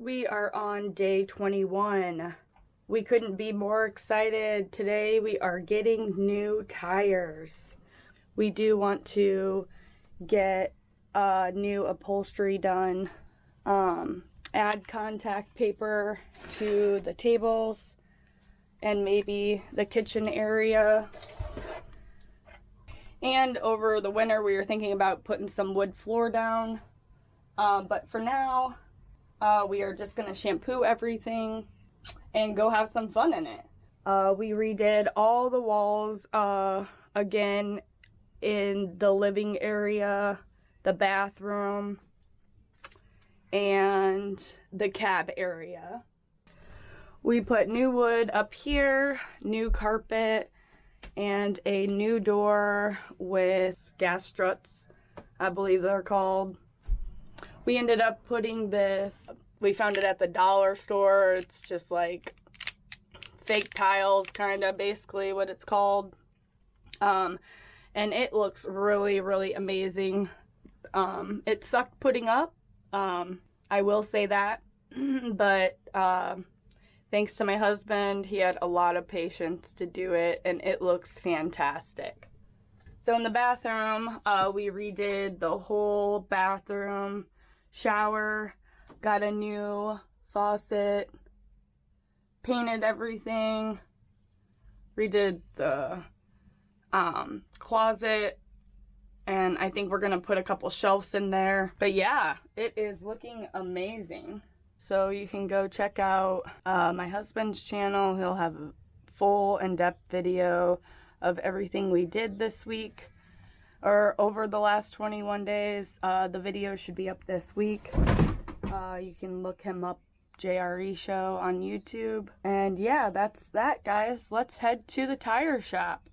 We are on day 21. We couldn't be more excited. Today we are getting new tires. We do want to get new upholstery done, add contact paper to the tables and maybe the kitchen area. And over the winter we were thinking about putting some wood floor down, but for now we are just gonna shampoo everything and go have some fun in it. We redid all the walls again in the living area, the bathroom, and the cab area. We put new wood up here, new carpet, and a new door with gas struts, I believe they're called. We ended up putting this, we found it at the dollar store. It's just like fake tiles, kind of, basically what it's called. And it looks really, really amazing. It sucked putting up, I will say that, but thanks to my husband, he had a lot of patience to do it, and it looks fantastic. So in the bathroom, we redid the whole bathroom, shower, got a new faucet, painted everything, redid the closet, and I think we're gonna put a couple shelves in there. But yeah, it is looking amazing. So you can go check out my husband's channel. He'll have a full in-depth video of everything we did this week or over the last 21 days. The video should be up this week. You can look him up, JRE Show, on YouTube. And yeah, that's that, guys. Let's head to the tire shop.